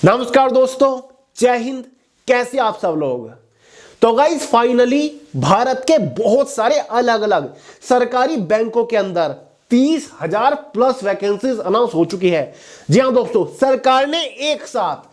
नमस्कार दोस्तों, जय हिंद। कैसे आप सब लोग। तो गाइस फाइनली भारत के बहुत सारे अलग अलग सरकारी बैंकों के अंदर 30,000 प्लस वैकेंसीज अनाउंस हो चुकी है। जी हां दोस्तों, सरकार ने एक साथ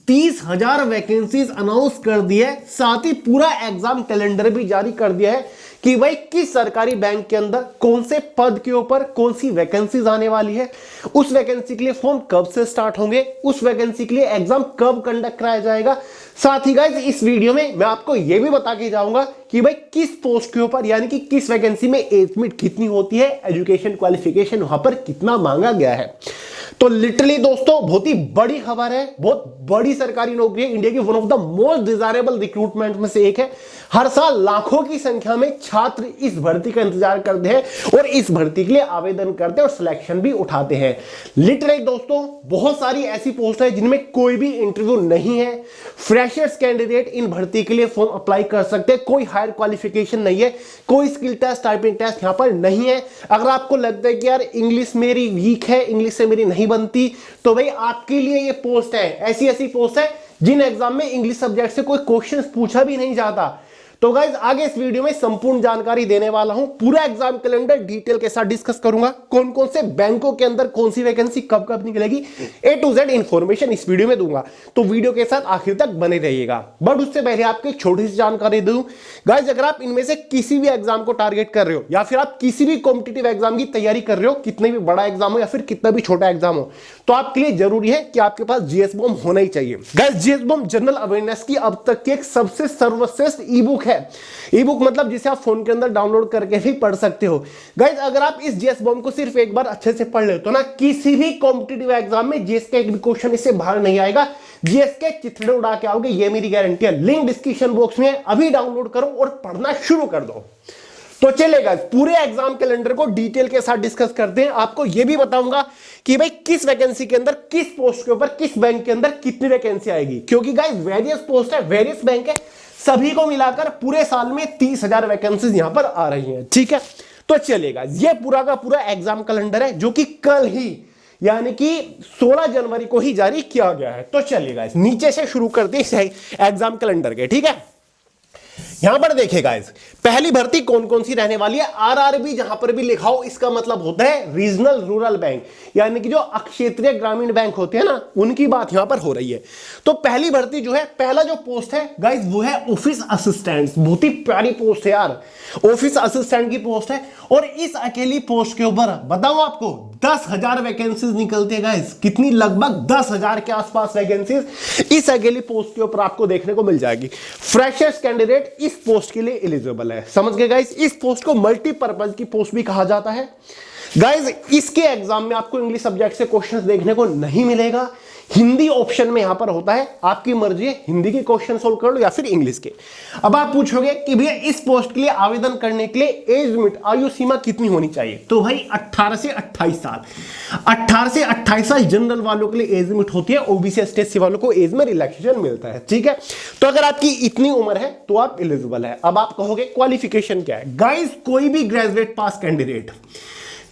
30,000 वैकेंसीज अनाउंस कर दी है, साथ ही पूरा एग्जाम कैलेंडर भी जारी कर दिया है कि भाई किस सरकारी बैंक के अंदर कौन से पद के ऊपर कौन सी वैकेंसीज आने वाली है, उस वैकेंसी के लिए फॉर्म कब से स्टार्ट होंगे, उस वैकेंसी के लिए एग्जाम कब कंडक्ट कराया जाएगा। साथ ही गाइस इस वीडियो में मैं आपको यह भी बता के जाऊंगा कि भाई किस पोस्ट के ऊपर यानी कि किस वैकेंसी में एज लिमिट कितनी होती है, एजुकेशन क्वालिफिकेशन वहां पर कितना मांगा गया है। तो लिटरली दोस्तों बहुत ही बड़ी खबर है, बहुत बड़ी सरकारी नौकरी है, इंडिया की one of the most desirable recruitment में से एक है। हर साल लाखों की संख्या में छात्र इस भर्ती का इंतजार करते हैं और इस भर्ती के लिए आवेदन करते हैं और सिलेक्शन भी उठाते हैं। लिटरली दोस्तों बहुत सारी ऐसी पोस्ट है जिनमें कोई भी इंटरव्यू नहीं है। फ्रेशर्स कैंडिडेट इन भर्ती के लिए फॉर्म अप्लाई कर सकते हैं, कोई हायर क्वालिफिकेशन नहीं है, कोई स्किल टेस्ट टाइपिंग टेस्ट यहां पर नहीं है। अगर आपको लगता है कि यार इंग्लिश मेरी वीक है, इंग्लिश से मेरी नहीं बनती, तो भाई आपके लिए ये पोस्ट है। ऐसी ऐसी पोस्ट है जिन एग्जाम में इंग्लिश सब्जेक्ट से कोई क्वेश्चन पूछा भी नहीं जाता। तो गाइज आगे इस वीडियो में संपूर्ण जानकारी देने वाला हूं, पूरा एग्जाम कैलेंडर डिटेल के साथ डिस्कस करूंगा, कौन कौन से बैंकों के अंदर कौन सी वैकेंसी कब कब निकलेगी, A to Z इंफॉर्मेशन इस वीडियो में दूंगा। तो वीडियो के साथ आखिर तक बने रहिएगा। बट उससे पहले आपको एक छोटी सी जानकारी दूं गाइज, अगर आप इनमें से किसी भी एग्जाम को टारगेट कर रहे हो या फिर आप किसी भी कॉम्पिटिटिव एग्जाम की तैयारी कर रहे हो, कितने भी बड़ा एग्जाम हो या फिर कितना भी छोटा एग्जाम हो, तो आपके लिए जरूरी है कि आपके पास जीएस बॉम्ब होना ही चाहिए। Guys GS bomb general awareness की अब तक की एक सबसे सर्वश्रेष्ठ ई बुक है। ई बुक मतलब जिसे आप फोन के अंदर डाउनलोड करके भी पढ़ सकते हो। गाइज अगर आप इस जीएस बॉम्ब को सिर्फ एक बार अच्छे से पढ़ ले तो ना किसी भी कॉम्पिटिटिव एग्जाम में जीएस का एक भी क्वेश्चन इससे बाहर नहीं आएगा, जीएस के चिथड़े उड़ा के आओगे, ये मेरी गारंटी है। लिंक डिस्क्रिप्शन बॉक्स में है, अभी डाउनलोड करो और पढ़ना शुरू कर दो। तो चलेगा पूरे एग्जाम कैलेंडर को डिटेल के साथ डिस्कस करते हैं। आपको यह भी बताऊंगा कि भाई किस वैकेंसी के अंदर किस पोस्ट के ऊपर किस बैंक के अंदर कितनी वैकेंसी आएगी, क्योंकि गाइस वेरियस पोस्ट है, वेरियस बैंक है, सभी को मिलाकर पूरे साल में 30,000 वैकेंसीज यहां पर आ रही हैं। ठीक है, तो चलेगा ये पूरा का पूरा एग्जाम कैलेंडर है जो कि कल ही यानी कि 16 जनवरी को ही जारी किया गया है। तो चलिएगा नीचे से शुरू करते हैं एग्जाम कैलेंडर के। ठीक है, यहां पर देखिएगा पहली भर्ती कौन कौन सी रहने वाली है। आरआरबी जहां पर भी लिखा हो इसका मतलब होता है रीजनल रूरल बैंक, यानी कि जो अक्षेत्रीय ग्रामीण बैंक होते हैं ना, उनकी बात यहां पर हो रही है। तो पहली भर्ती जो है, पहला जो पोस्ट है गाइस वो है ऑफिस असिस्टेंट। बहुत ही प्यारी पोस्ट है यार, ऑफिस असिस्टेंट की पोस्ट है। और इस अकेली पोस्ट के ऊपर बताऊं आपको 10,000 वैकेंसीज निकलती है गाइस। कितनी? लगभग 10,000 के आसपास वैकेंसीज इस अकेली पोस्ट के ऊपर आपको देखने को मिल जाएगी। फ्रेशर्स कैंडिडेट इस पोस्ट के लिए एलिजिबल है। समझ गए गाइस, इस पोस्ट को मल्टीपर्पज की पोस्ट भी कहा जाता है। गाइस इसके एग्जाम में आपको इंग्लिश सब्जेक्ट से क्वेश्चंस देखने को नहीं मिलेगा, हिंदी ऑप्शन में यहां पर होता है, आपकी मर्जी है हिंदी के क्वेश्चन सोल्व कर लो या फिर इंग्लिश के। अब आप पूछोगे कि भैया इस पोस्ट के लिए आवेदन करने के लिए एज लिमिट आयु सीमा कितनी होनी चाहिए, तो भाई 18 से 28 साल। 18 से 28 साल जनरल वालों के लिए एज लिमिट होती है, ओबीसी एसटी वालों को एज में रिलैक्सेशन मिलता है। ठीक है, तो अगर आपकी इतनी उम्र है तो आप एलिजिबल है। अब आप कहोगे क्वालिफिकेशन क्या है। गाइस कोई भी ग्रेजुएट पास कैंडिडेट,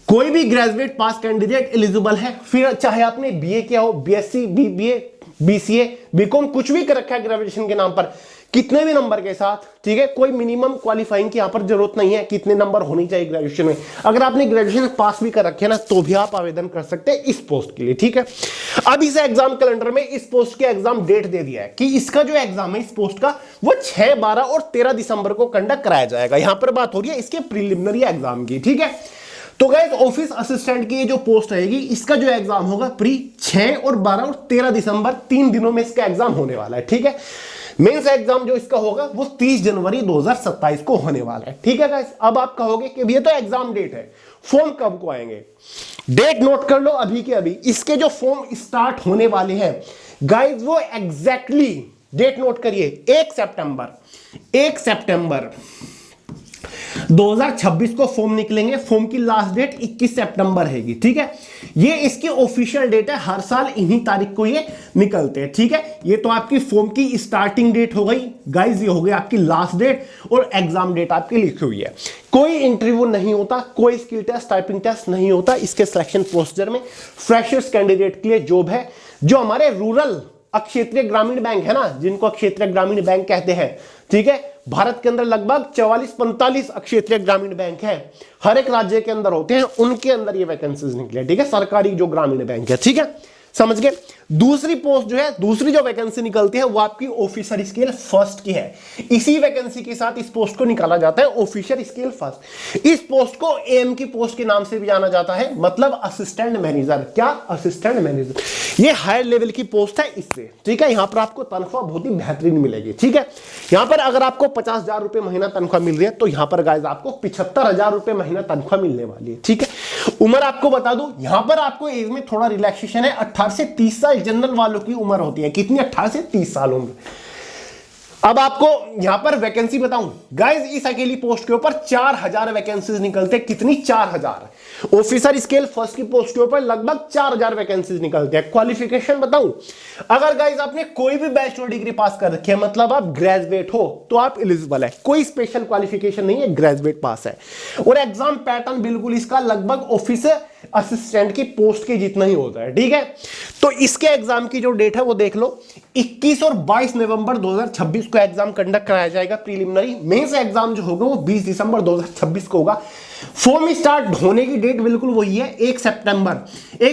कोई भी ग्रेजुएट पास कैंडिडेट एलिजिबल है, फिर चाहे आपने बीए किया हो, बीएससी, बीबीए, बीसीए, बीकॉम, कुछ भी कर रखा है ग्रेजुएशन के नाम पर, कितने भी नंबर के साथ। ठीक है, कोई मिनिमम क्वालिफाइंग की यहां पर जरूरत नहीं है, कितने नंबर होने चाहिए ग्रेजुएशन में। अगर आपने ग्रेजुएशन पास भी कर रखे है ना, तो भी आप आवेदन कर सकते हैं इस पोस्ट के लिए। ठीक है, अब इस एग्जाम कैलेंडर में इस पोस्ट के एग्जाम डेट दे दिया है कि इसका जो एग्जाम है इस पोस्ट का वो 6, 12 और 13 दिसंबर को कंडक्ट कराया जाएगा। यहां पर बात हो रही है इसके प्रिलिमिनरी एग्जाम की। ठीक है, तो गाइस ऑफिस असिस्टेंट की जो पोस्ट रहेगी इसका जो एग्जाम होगा प्री 6 और 12 और 13 दिसंबर 3 दिनों में इसका एग्जाम होने वाला है। ठीक है, मेंस एग्जाम जो इसका होगा वो 30 जनवरी 2027 को होने वाला है। ठीक है गाइस, अब आप कहोगे कि ये तो एग्जाम डेट है, फॉर्म कब को आएंगे। डेट नोट कर लो अभी के अभी, इसके जो फॉर्म स्टार्ट होने वाले हैं गाइस वो एग्जैक्टली डेट नोट करिए, 1 सितंबर 2026 को फॉर्म निकलेंगे। फॉर्म की लास्ट डेट 21 सितंबर हैगी। ठीक है, ये इसकी ऑफिशियल डेट है, हर साल इन्हीं तारीख को ये निकलते हैं। ठीक है, ये तो आपकी फॉर्म की स्टार्टिंग डेट हो गई गाइस, ये हो गई आपकी लास्ट डेट और एग्जाम डेट आपकी लिखी हुई है। कोई इंटरव्यू नहीं होता, कोई स्किल टेस्ट टाइपिंग टेस्ट नहीं होता इसके सिलेक्शन प्रोसीजर में। फ्रेशर्स कैंडिडेट के लिए जॉब है जो हमारे रूरल अक्षेत्रीय ग्रामीण बैंक है ना, जिनको अक्षेत्रीय ग्रामीण बैंक कहते हैं, ठीक है, भारत के अंदर लगभग 44-45 अक्षेत्रीय ग्रामीण बैंक है, हर एक राज्य के अंदर होते हैं, उनके अंदर ये वैकेंसीज निकले, ठीक है, सरकारी जो ग्रामीण बैंक है, ठीक है, समझ गए। दूसरी पोस्ट जो है, दूसरी जो वैकेंसी निकलती है वो आपकी ऑफिसर स्केल फर्स्ट की है। इसी वैकेंसी के साथ इस पोस्ट को निकाला जाता है ऑफिसर स्केल फर्स्ट। इस पोस्ट को एएम की पोस्ट के नाम से भी जाना जाता है, मतलब असिस्टेंट मैनेजर। क्या? Assistant manager. ये हायर लेवल की पोस्ट है इससे, ठीक है। यहां पर आपको तनख्वाह बहुत ही बेहतरीन मिलेगी, ठीक है। यहां पर अगर आपको 50,000 रुपए महीना तनख्वाह मिल रही है तो यहां पर गाइस आपको 75,000 रुपए महीना तनख्वाह मिलने वाली है, ठीक है। उम्र आपको बता दूं, यहां पर आपको एज में थोड़ा रिलैक्सेशन है, 18 से 30 साल जनरल वालों की उम्र होती है। कितनी? 18 से 30 साल उम्र। अब आपको यहां पर वैकेंसी बताऊं गाइस, इस अकेली पोस्ट के ऊपर 4000 वैकेंसीज निकलते हैं। कितनी? 4000। ऑफिसर स्केल फर्स्ट की पोस्ट के ऊपर लगभग 4000 वैकेंसीज निकलते हैं। क्वालिफिकेशन बताऊं, अगर गाइस आपने कोई भी बैचलर डिग्री पास कर रखी है, मतलब आप ग्रेजुएट हो, तो आप एलिजिबल है। कोई स्पेशल क्वालिफिकेशन नहीं है, ग्रेजुएट पास है। और एग्जाम पैटर्न बिल्कुल इसका लगभग ऑफिसर असिस्टेंट की पोस्ट के जितना ही होता है, ठीक है। तो इसके एग्जाम की जो डेट है वो देख लो, 21 और 22 नवंबर 2026 को एग्जाम कंडक्ट कराया जाएगा प्रीलिमिनरी। मेंस एग्जाम जो होगा वो 20 दिसंबर 2026 को होगा। फॉर्म स्टार्ट होने की डेट बिल्कुल वही है, 1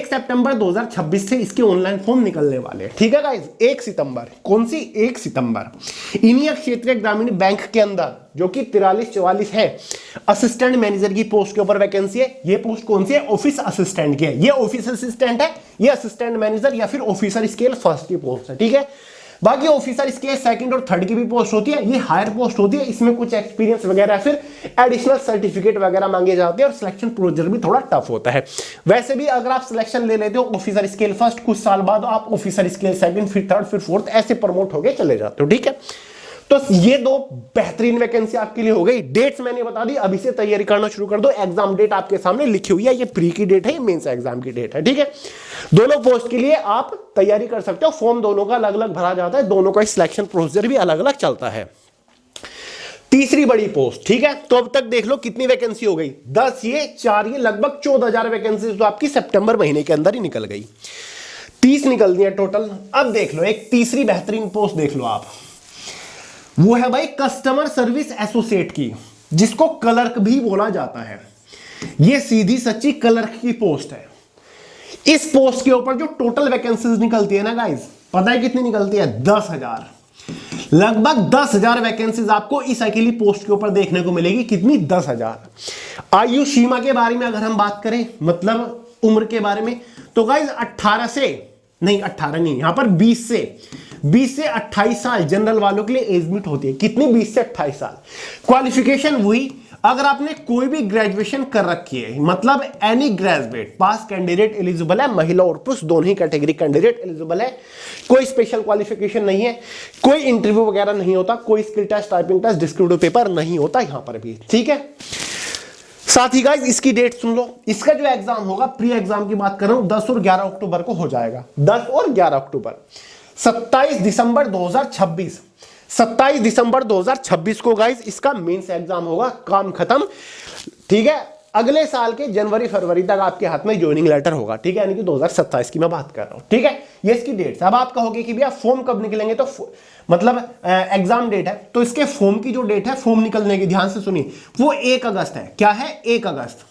सितंबर 2026 से इसके ऑनलाइन फॉर्म निकलने वाले हैं, ठीक है गाइस। 1 सितंबर। कौन सी? 1 सितंबर। इन्हीं क्षेत्रीय ग्रामीण बैंक के अंदर जो कि 43-44 है, असिस्टेंट मैनेजर की पोस्ट के ऊपर वैकेंसी है। ये पोस्ट कौन सी है? ऑफिस असिस्टेंट की है। ये ऑफिस असिस्टेंट है, ये असिस्टेंट मैनेजर या फिर ऑफिसर स्केल फर्स्ट की पोस्ट है, ठीक है। बाकी ऑफिसर स्केल सेकंड और थर्ड की भी पोस्ट होती है, ये हायर पोस्ट होती है। इसमें कुछ एक्सपीरियंस वगैरह फिर एडिशनल सर्टिफिकेट वगैरह मांगे जाते हैं और सिलेक्शन प्रोसीजर भी थोड़ा टफ होता है। वैसे भी अगर आप सिलेक्शन ले लेते हो ऑफिसर स्केल फर्स्ट, कुछ साल बाद आप ऑफिसर स्केल सेकंड, फिर थर्ड, फिर फोर्थ, ऐसे प्रमोट होके चले जाते हो, ठीक है। तो ये दो बेहतरीन वैकेंसी आपके लिए हो गई। डेट्स मैंने बता दी, अभी से तैयारी करना शुरू कर दो। एग्जाम डेट आपके सामने लिखी हुई है, ये प्री की डेट है, ये मेंस एग्जाम की डेट है, ठीक है। दोनों पोस्ट के लिए आप तैयारी कर सकते हो। फॉर्म दोनों का अलग अलग भरा जाता है, दोनों का सिलेक्शन प्रोसीजर भी अलग अलग चलता है। तीसरी बड़ी पोस्ट, ठीक है। तो अब तक देख लो कितनी वैकेंसी हो गई, 10 ये 4 ये, लगभग 14,000 वैकेंसी तो आपकी सितंबर महीने के अंदर ही निकल गई। 30 निकल दिया टोटल। अब देख लो एक तीसरी बेहतरीन पोस्ट देख लो आप, वो है भाई कस्टमर सर्विस एसोसिएट की, जिसको क्लर्क भी बोला जाता है। ये सीधी सच्ची क्लर्क की पोस्ट है। इस पोस्ट के ऊपर जो टोटल वैकेंसीज निकलती है ना गाइस, पता है कितनी निकलती है? 10,000। लगभग 10,000 वैकेंसीज आपको इस अकेली पोस्ट के ऊपर देखने को मिलेगी। कितनी? 10,000। आयु सीमा के बारे में अगर हम बात करें, मतलब उम्र के बारे में, तो गाइस 18 नहीं, यहां पर 20 से 28 साल जनरल वालों के लिए एज लिमिट होती है। कितनी? 20 से 28 साल। क्वालिफिकेशन हुई, अगर आपने कोई भी ग्रेजुएशन कर रखी है, मतलब एनी ग्रेजुएट पास कैंडिडेट एलिजिबल है। महिला और पुरुष दोनों ही कैटेगरी कैंडिडेट एलिजिबल है। कोई स्पेशल क्वालिफिकेशन नहीं है, कोई इंटरव्यू वगैरह नहीं होता, कोई skill test, typing test, descriptive paper नहीं होता यहां पर भी, ठीक है। साथ ही गाइस इसकी डेट सुन लो, इसका जो एग्जाम होगा, प्री एग्जाम की बात कर रहा हूं, 10 और 11 अक्टूबर को हो जाएगा। 10 और 11 अक्टूबर। 27 दिसंबर 2026, 27 दिसंबर 2026 को गाइस इसका मेंस एग्जाम होगा। काम खत्म, ठीक है। अगले साल के जनवरी फरवरी तक आपके हाथ में ज्वाइनिंग लेटर होगा, ठीक है, यानी कि 2027 की मैं बात कर रहा हूं, ठीक है। ये इसकी डेट। अब आप कहोगे कि भैया फॉर्म कब निकलेंगे, तो मतलब एग्जाम डेट है, तो इसके फॉर्म की जो डेट है, फॉर्म निकलने की, ध्यान से सुनिए, वो 1 अगस्त है। क्या है? 1 अगस्त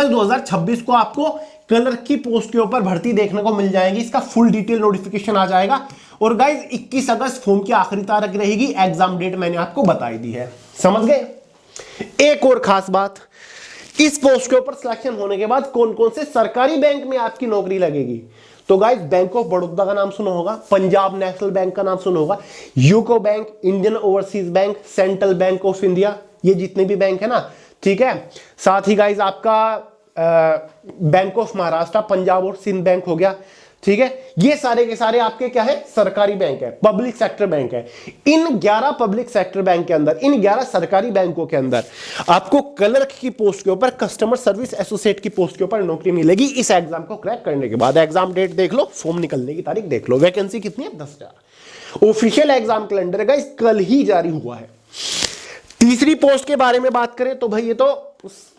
2026 को आपको क्लर्क की पोस्ट के ऊपर भर्ती देखने को मिल जाएगी। इसका फुल डिटेल नोटिफिकेशन आ जाएगा। और गाइस 21 अगस्त फॉर्म की आखिरी तारीख रहेगी। एग्जाम डेट मैंने आपको बताई दी है, समझ गए। एक और खास बात, इस पोस्ट के ऊपर सिलेक्शन होने के बाद कौन कौन से सरकारी बैंक में आपकी नौकरी लगेगी, तो गाइस बैंक ऑफ बड़ौदा का नाम सुना होगा, पंजाब नेशनल बैंक का नाम सुना होगा, UCO bank, Indian overseas bank, central bank of India, ये जितने भी बैंक है ना, ठीक है। साथ ही गाइस आपका बैंक ऑफ महाराष्ट्र, पंजाब और सिंध बैंक हो गया, ठीक है। ये सारे के सारे आपके क्या है? सरकारी बैंक है, पब्लिक सेक्टर बैंक है। इन 11 पब्लिक सेक्टर बैंक के अंदर, इन 11 सरकारी बैंकों के अंदर आपको क्लर्क की पोस्ट के ऊपर, कस्टमर सर्विस एसोसिएट की पोस्ट के ऊपर नौकरी मिलेगी इस एग्जाम को क्रैक करने के बाद। एग्जाम डेट देख लो, फॉर्म निकलने की तारीख देख लो। वैकेंसी कितनी है? 10,000। ऑफिशियल एग्जाम कैलेंडर का कल ही जारी हुआ है। तीसरी पोस्ट के बारे में बात करें तो भाई ये तो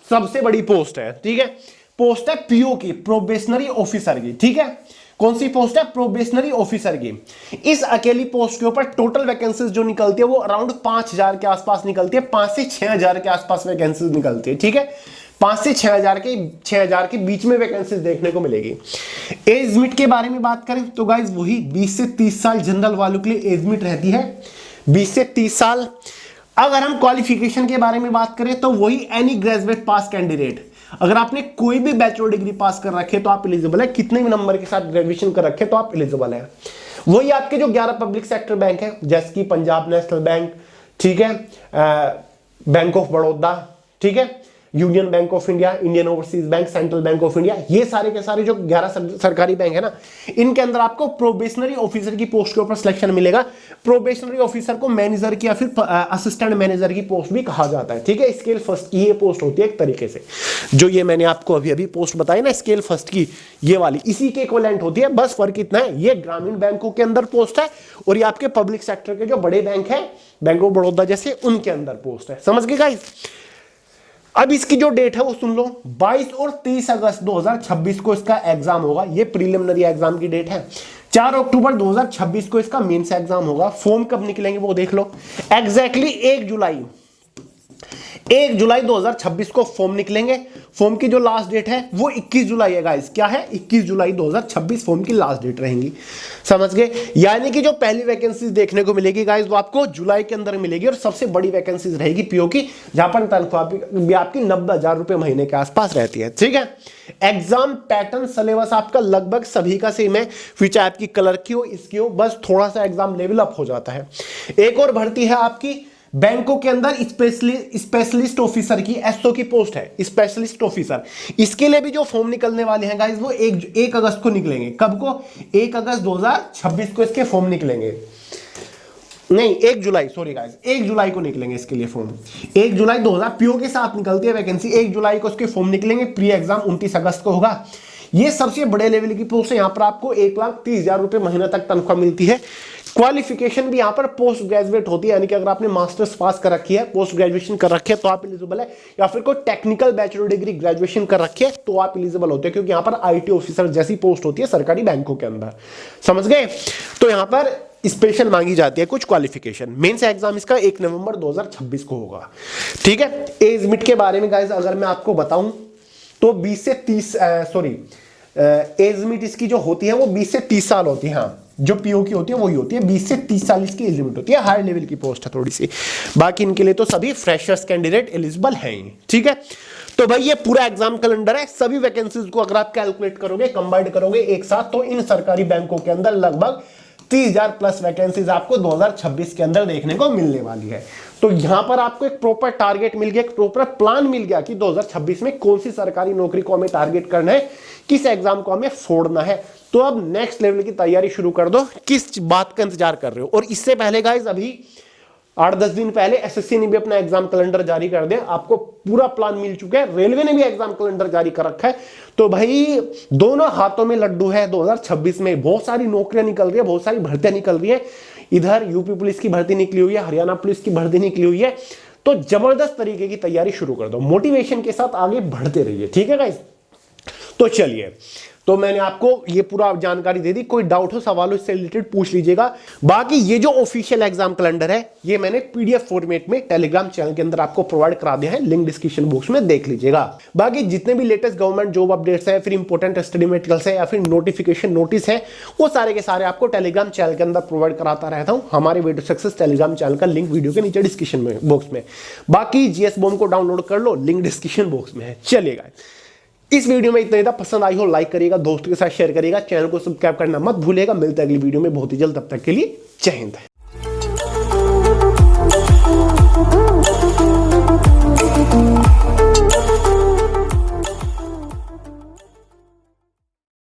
सबसे बड़ी पोस्ट है, ठीक है। पोस्ट है पीओ की, प्रोबेशनरी ऑफिसर की, ठीक है। कौन सी पोस्ट है? प्रोबेशनरी ऑफिसर की। इस अकेली पोस्ट के ऊपर टोटल वैकेंसीज जो निकलती है वो अराउंड 5000 के आसपास निकलती है, 5 से 6000 के आसपास वैकेंसीज निकलती है, ठीक है। 5 से 6000 के बीच में वैकेंसीज देखने को मिलेगी। एज लिमिट के बारे में बात करें तो गाइज वही 20 से 30 साल जनरल वालों के लिए एज लिमिट रहती है, 20 से 30 साल। अगर हम क्वालिफिकेशन के बारे में बात करें तो वही एनी ग्रेजुएट पास कैंडिडेट, अगर आपने कोई भी बैचलर डिग्री पास कर रखे तो आप एलिजिबल है, कितने भी नंबर के साथ ग्रेजुएशन कर रखे तो आप एलिजिबल है। वही आपके जो 11 पब्लिक सेक्टर बैंक है जैसे कि पंजाब नेशनल बैंक, ठीक है, बैंक ऑफ बड़ौदा, ठीक है, union bank of India, Indian overseas bank, central bank of India, ये सारे के सारे जो 11 सरकारी बैंक है ना, इनके अंदर आपको प्रोबेशनरी ऑफिसर की पोस्ट के ऊपर सिलेक्शन मिलेगा। प्रोबेशनरी ऑफिसर को मैनेजर की या फिर असिस्टेंट मैनेजर की पोस्ट भी कहा जाता है, ठीक है। स्केल फर्स्ट की ये पोस्ट होती है एक तरीके से, जो ये मैंने आपको अभी अभी पोस्ट बताई ना स्केल फर्स्ट की, ये वाली इसी के इक्विवेलेंट होती है। बस फर्क इतना है, ये ग्रामीण बैंकों के अंदर पोस्ट है और ये आपके पब्लिक सेक्टर के जो बड़े बैंक है, बैंक ऑफ बड़ौदा जैसे, उनके अंदर पोस्ट है। समझ गए गाइस? अब इसकी जो डेट है वो सुन लो, 22 और 30 अगस्त 2026 को इसका एग्जाम होगा। ये प्रीलिमिनरी एग्जाम की डेट है। 4 अक्टूबर 2026 को इसका मेंस एग्जाम होगा। फॉर्म कब निकलेंगे वो देख लो, एग्जैक्टली 1 जुलाई 2026 को फॉर्म निकलेंगे। फॉर्म की जो लास्ट डेट है वो 21 जुलाई है गाइस। क्या है? 21 जुलाई 2026 फॉर्म की लास्ट डेट रहेंगी। समझ गए? यानी कि जो पहली वैकेंसीज देखने को मिलेगी गाइस वो आपको जुलाई के अंदर मिलेगी और सबसे बड़ी वैकेंसीज रहेगी पीओ की, जहां पर तनख्वाह भी आपकी 90,000 रुपए महीने के आसपास रहती है, ठीक है। एग्जाम पैटर्न सिलेबस आपका लगभग सभी का सेम है, फिर चाहे आपकी कलर की हो, इसकी हो, बस थोड़ा सा एग्जाम लेवल अप हो जाता है। एक और भर्ती है आपकी बैंकों के अंदर स्पेशलिस्ट ऑफिसर की, एसओ की पोस्ट है, स्पेशलिस्ट ऑफिसर। इसके लिए भी जो फॉर्म निकलने वाले हैं गाइस वो 1 अगस्त को निकलेंगे। कब को? 1 अगस्त 2026 को इसके फॉर्म निकलेंगे। नहीं, 1 जुलाई, सॉरी गाइस, 1 जुलाई को निकलेंगे इसके लिए फॉर्म। 1 जुलाई 2000 पीओ के साथ निकलती है वैकेंसी। 1 जुलाई को इसके फॉर्म निकलेंगे। प्री एग्जाम 29 अगस्त को होगा। ये सबसे बड़े लेवल की पोस्ट है। यहां पर आपको 1,30,000 रुपए महीने तक तनख्वाह मिलती है। क्वालिफिकेशन भी यहां पर पोस्ट ग्रेजुएट होती है, यानी कि अगर आपने मास्टर्स पास कर रखी है, पोस्ट ग्रेजुएशन कर रखी है तो आप एलिजिबल है, या फिर कोई टेक्निकल बैचलर डिग्री ग्रेजुएशन कर रखी है तो आप एलिजिबल होते हैं, क्योंकि यहां पर आईटी ऑफिसर जैसी पोस्ट होती है सरकारी बैंकों के अंदर। समझ गए? तो यहां पर स्पेशल मांगी जाती है कुछ क्वालिफिकेशन। मेंस एग्जाम इसका 1 नवंबर 2026 को होगा, ठीक है। एज लिमिट के बारे में गाइस अगर मैं आपको बताऊं तो 20 से 30 एज लिमिट इसकी जो होती है वो 20 से 30 साल होती है। हाँ, जो पीओ की होती है वही होती है, 20 से 30 साल इसकी एज लिमिट होती है। हाई लेवल की पोस्ट है थोड़ी सी, बाकी इनके लिए तो सभी फ्रेशर्स कैंडिडेट एलिजिबल हैं, ठीक है। तो भाई ये पूरा एग्जाम कैलेंडर है। सभी वैकेंसीज को अगर आप कैलकुलेट करोगे, कंबाइंड करोगे एक साथ, तो इन सरकारी बैंकों के अंदर लगभग 30,000 प्लस वैकेंसीज आपको 2026 के अंदर देखने को मिलने वाली है। तो यहां पर आपको एक प्रॉपर टारगेट मिल गया, एक प्रॉपर प्लान मिल गया कि 2026 में कौन सी सरकारी नौकरी को हमें टारगेट करना है, किस एग्जाम को हमें फोड़ना है। तो अब नेक्स्ट लेवल की तैयारी शुरू कर दो। किस बात का इंतजार कर रहे हो? और इससे पहले गाइस अभी 8-10 दिन पहले एसएससी ने भी अपना एग्जाम कैलेंडर जारी कर दिया। आपको पूरा प्लान मिल चुका है। रेलवे ने भी एग्जाम कैलेंडर जारी कर रखा है। तो भाई दोनों हाथों में लड्डू है। 2026 में बहुत सारी नौकरियां निकल रही है, बहुत सारी भर्तियां निकल रही है। इधर यूपी पुलिस की भर्ती निकली हुई है, हरियाणा पुलिस की भर्ती निकली हुई है। तो जबरदस्त तरीके की तैयारी शुरू कर दो, मोटिवेशन के साथ आगे बढ़ते रहिए, ठीक है गाइस। तो चलिए, तो मैंने आपको ये पूरा जानकारी दे दी। कोई डाउट हो, सवाल हो, इससे रिलेटेड पूछ लीजिएगा। बाकी ये जो ऑफिशियल एग्जाम कैलेंडर है ये मैंने पीडीएफ फॉर्मेट में टेलीग्राम चैनल के अंदर आपको प्रोवाइड करा दिया है, लिंक डिस्क्रिप्शन बॉक्स में देख लीजिएगा। बाकी जितने भी लेटेस्ट गवर्नमेंट जॉब अपडेट्स है, फिर इंपॉर्टेंट स्टडी मटेरियल्स है, या फिर नोटिफिकेशन नोटिस है, वो सारे के सारे आपको टेलीग्राम चैनल के अंदर प्रोवाइड कराता रहता हूं। हमारे way to success Telegram channel का लिंक वीडियो के नीचे डिस्क्रिप्शन बॉक्स में। बाकी जीएस बॉम्ब को डाउनलोड कर लो, लिंक डिस्क्रिप्शन बॉक्स में है। चलिएगा, इस वीडियो में इतना ही था। पसंद आई हो लाइक करिएगा, दोस्तों के साथ शेयर करिएगा, चैनल को सब्सक्राइब करना मत भूलिएगा। मिलते हैं अगली वीडियो में बहुत ही जल्द, तब तक के लिए जय हिंद।